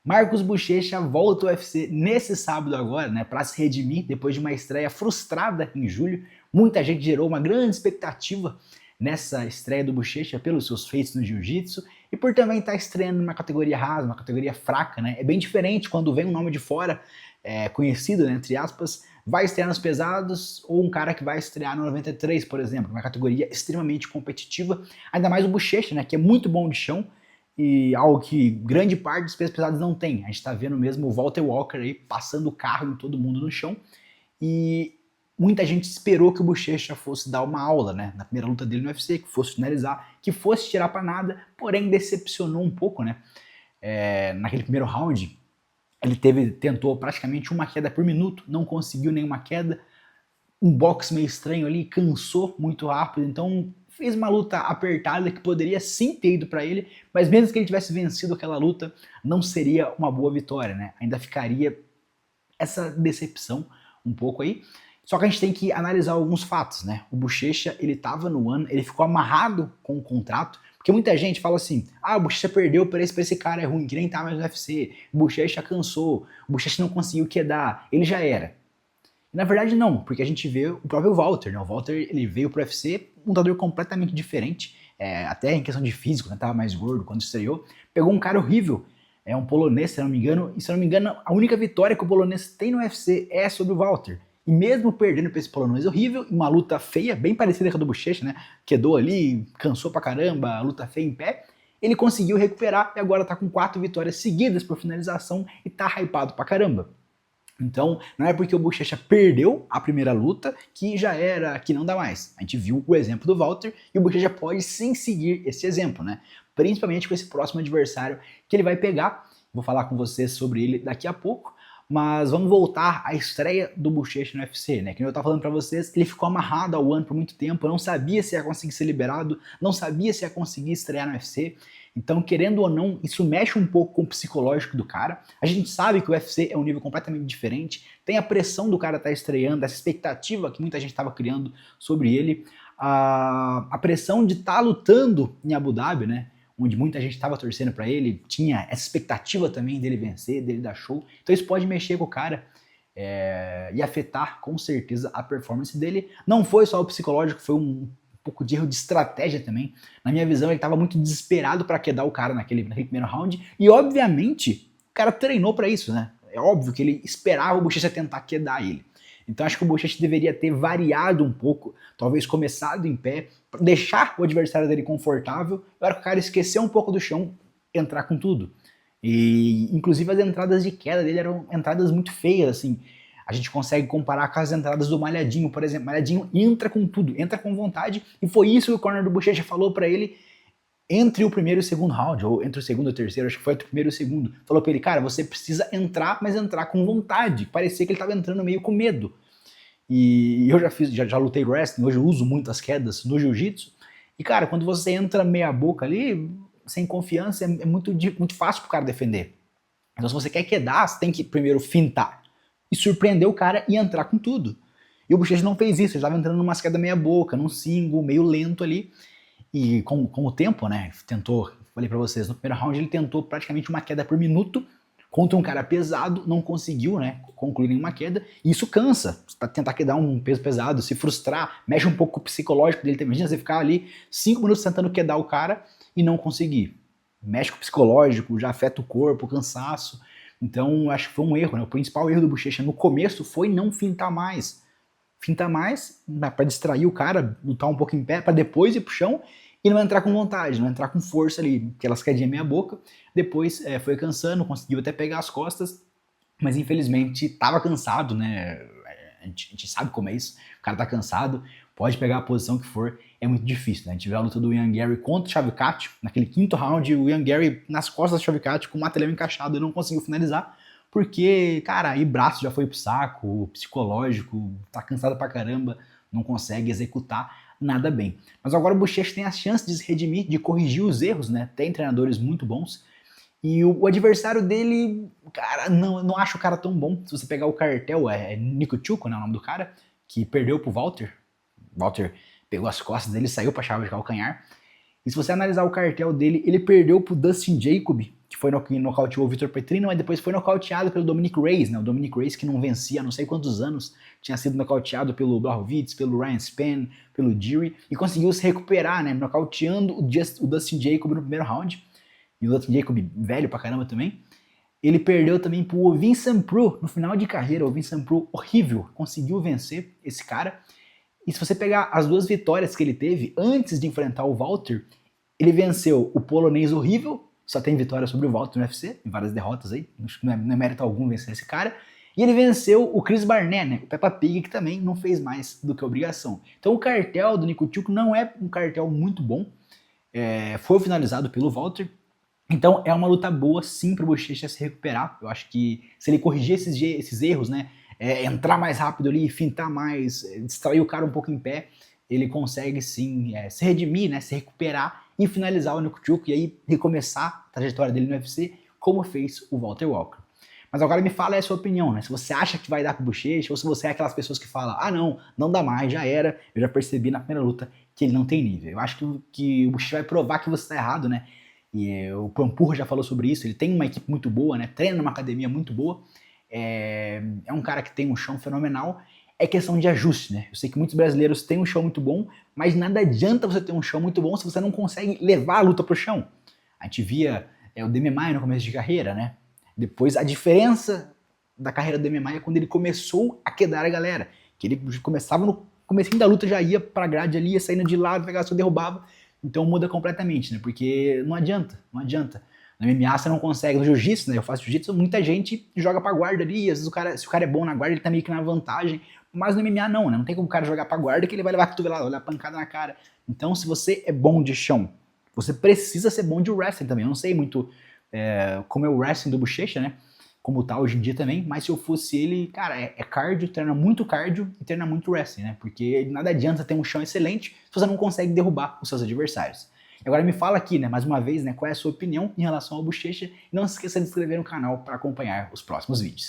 Marcos Buchecha volta ao UFC nesse sábado agora, né, para se redimir depois de uma estreia frustrada em julho. Muita gente gerou uma grande expectativa nessa estreia do Buchecha pelos seus feitos no jiu-jitsu e por também estar estreando numa categoria rasa, uma categoria fraca, né? É bem diferente quando vem um nome de fora, conhecido, né, entre aspas, vai estrear nos pesados ou um cara que vai estrear no 93, por exemplo, uma categoria extremamente competitiva, ainda mais o Buchecha, né, que é muito bom de chão, e algo que grande parte dos pesos pesados não tem. A gente tá vendo mesmo o Walter Walker aí passando o carro em todo mundo no chão, e muita gente esperou que o Buchecha fosse dar uma aula, né, na primeira luta dele no UFC, que fosse finalizar, que fosse tirar para nada, porém decepcionou um pouco, né, naquele primeiro round. Ele tentou praticamente uma queda por minuto, não conseguiu nenhuma queda, um boxe meio estranho ali, cansou muito rápido, então fez uma luta apertada que poderia sim ter ido para ele, mas mesmo que ele tivesse vencido aquela luta, não seria uma boa vitória, né? Ainda ficaria essa decepção um pouco aí. Só que a gente tem que analisar alguns fatos, né? O Buchecha, ele tava no ano, ele ficou amarrado com o contrato, porque muita gente fala assim, o Buchecha perdeu para esse cara é ruim, que nem tá mais no UFC, o Buchecha cansou, o Buchecha não conseguiu quedar, ele já era. Na verdade não, porque a gente vê o próprio Walter, né? O Walter, ele veio pro UFC um lutador completamente diferente, até em questão de físico, né? Tava mais gordo quando estreou, pegou um cara horrível, um polonês, se não me engano, e se não me engano a única vitória que o polonês tem no UFC é sobre o Walter. E mesmo perdendo pra esse polonês horrível, em uma luta feia, bem parecida com a do Buchecha, né? Quedou ali, cansou pra caramba, luta feia em pé, ele conseguiu recuperar e agora tá com 4 vitórias seguidas por finalização e tá hypado pra caramba. Então, não é porque o Buchecha perdeu a primeira luta que já era, que não dá mais. A gente viu o exemplo do Walter e o Buchecha pode sim seguir esse exemplo, né? Principalmente com esse próximo adversário que ele vai pegar. Vou falar com vocês sobre ele daqui a pouco, mas vamos voltar à estreia do Buchecha no UFC, né? Que eu tava falando pra vocês, ele ficou amarrado ao ano por muito tempo, não sabia se ia conseguir ser liberado, não sabia se ia conseguir estrear no UFC. Então, querendo ou não, isso mexe um pouco com o psicológico do cara. A gente sabe que o UFC é um nível completamente diferente, tem a pressão do cara estar estreando, essa expectativa que muita gente estava criando sobre ele, a pressão de estar lutando em Abu Dhabi, né? Onde muita gente estava torcendo para ele, tinha essa expectativa também dele vencer, dele dar show. Então isso pode mexer com o cara e afetar com certeza a performance dele. Não foi só o psicológico, foi um pouco de erro de estratégia também. Na minha visão, ele estava muito desesperado para quedar o cara naquele primeiro round. E obviamente, o cara treinou para isso, né? É óbvio que ele esperava o Buchecha tentar quedar ele. Então acho que o Buchecha deveria ter variado um pouco, talvez começado em pé, deixar o adversário dele confortável, para que o cara esquecer um pouco do chão, entrar com tudo. E inclusive as entradas de queda dele eram entradas muito feias, assim. A gente consegue comparar com as entradas do Malhadinho, por exemplo. Malhadinho entra com tudo, entra com vontade, e foi isso que o corner do Buchecha falou para ele entre o primeiro e o segundo round, ou entre o segundo e o terceiro, acho que foi entre o primeiro e o segundo. Falou pra ele, cara, você precisa entrar, mas entrar com vontade. Parecia que ele tava entrando meio com medo. E eu já lutei wrestling, hoje eu uso muitas quedas no jiu-jitsu. E cara, quando você entra meia boca ali, sem confiança, é muito fácil pro cara defender. Então se você quer quedar, você tem que primeiro fintar e surpreender o cara e entrar com tudo. E o Buchecha não fez isso, ele estava entrando numa queda meia boca, num single, meio lento ali. E com o tempo, né, tentou, falei pra vocês, no primeiro round ele tentou praticamente uma queda por minuto contra um cara pesado, não conseguiu, né, concluir nenhuma queda, e isso cansa, tentar quedar um peso pesado, se frustrar, mexe um pouco com o psicológico dele, imagina você ficar ali 5 minutos tentando quedar o cara e não conseguir, mexe com o psicológico, já afeta o corpo, o cansaço, então acho que foi um erro, né, o principal erro do Buchecha no começo foi não fintar mais, para distrair o cara, lutar um pouco em pé, para depois ir pro chão e não entrar com vontade, não entrar com força ali, aquelas quedinhas meia boca. Depois foi cansando, conseguiu até pegar as costas, mas infelizmente estava cansado, né? A gente sabe como é isso, o cara tá cansado, pode pegar a posição que for, é muito difícil, né? A gente vê a luta do Ian Gary contra o Shavkat, naquele quinto round, o Ian Gary nas costas do Shavkat com o matelhão encaixado e não conseguiu finalizar, porque, cara, aí braço já foi pro saco, psicológico, tá cansado pra caramba, não consegue executar nada bem. Mas agora o Buchecha tem a chance de se redimir, de corrigir os erros, né? Tem treinadores muito bons. E o adversário dele, cara, não acho o cara tão bom. Se você pegar o cartel, é Nicochuco, né, o nome do cara, que perdeu pro Walter. Walter pegou as costas dele, saiu pra chave de calcanhar. E se você analisar o cartel dele, ele perdeu pro Dustin Jacob, que foi que nocauteou o Vitor Petrino, mas depois foi nocauteado pelo Dominic Reyes, né? O Dominic Reyes que não vencia há não sei quantos anos, tinha sido nocauteado pelo Blachowicz, pelo Ryan Spann, pelo Jiri, e conseguiu se recuperar, né? Nocauteando o Dustin Jacob no primeiro round, e o Dustin Jacob velho pra caramba também. Ele perdeu também pro Ovin Sanprou no final de carreira. O Ovin Sanprou horrível, conseguiu vencer esse cara. E se você pegar as duas vitórias que ele teve antes de enfrentar o Walter, ele venceu o polonês horrível, só tem vitória sobre o Walter no UFC, tem várias derrotas aí, não é mérito algum vencer esse cara. E ele venceu o Chris Barnett, né, o Peppa Pig, que também não fez mais do que obrigação. Então o cartel do Nicotiuco não é um cartel muito bom, foi finalizado pelo Walter. Então é uma luta boa sim para o Bochecha se recuperar. Eu acho que se ele corrigir esses erros, né, entrar mais rápido ali, fintar mais, distrair o cara um pouco em pé, ele consegue sim se redimir, né, se recuperar e finalizar o Nicotiuco e aí recomeçar a trajetória dele no UFC como fez o Walter Walker. Mas agora me fala a sua opinião, né? Se você acha que vai dar pro Bochecha ou se você é aquelas pessoas que falam, ah não dá mais, já era, eu já percebi na primeira luta que ele não tem nível. Eu acho que o Bochecha vai provar que você está errado, né? E o Pampurra já falou sobre isso, ele tem uma equipe muito boa, né? Treina numa academia muito boa, é um cara que tem um chão fenomenal, é questão de ajuste, né? Eu sei que muitos brasileiros têm um chão muito bom, mas nada adianta você ter um chão muito bom se você não consegue levar a luta pro chão. A gente via o Demian Maia no começo de carreira, né? Depois a diferença da carreira do Demian Maia é quando ele começou a quedar a galera, que ele começava no comecinho da luta, já ia pra grade ali, ia saindo de lado, pegava, só derrubava. Então muda completamente, né? Porque não adianta. No MMA você não consegue, no jiu-jitsu, né? Eu faço jiu-jitsu, muita gente joga pra guarda ali, às vezes se o cara é bom na guarda, ele tá meio que na vantagem, mas no MMA não, né? Não tem como o cara jogar pra guarda que ele vai levar a cotovelada, vai levar pancada na cara. Então se você é bom de chão, você precisa ser bom de wrestling também. Eu não sei muito como é o wrestling do Bochecha, né? Como tá hoje em dia também, mas se eu fosse ele, cara, é cardio, treina muito cardio e treina muito wrestling, né? Porque nada adianta ter um chão excelente se você não consegue derrubar os seus adversários. E agora me fala aqui, né, mais uma vez, né, qual é a sua opinião em relação ao Bochecha e não se esqueça de se inscrever no canal para acompanhar os próximos vídeos.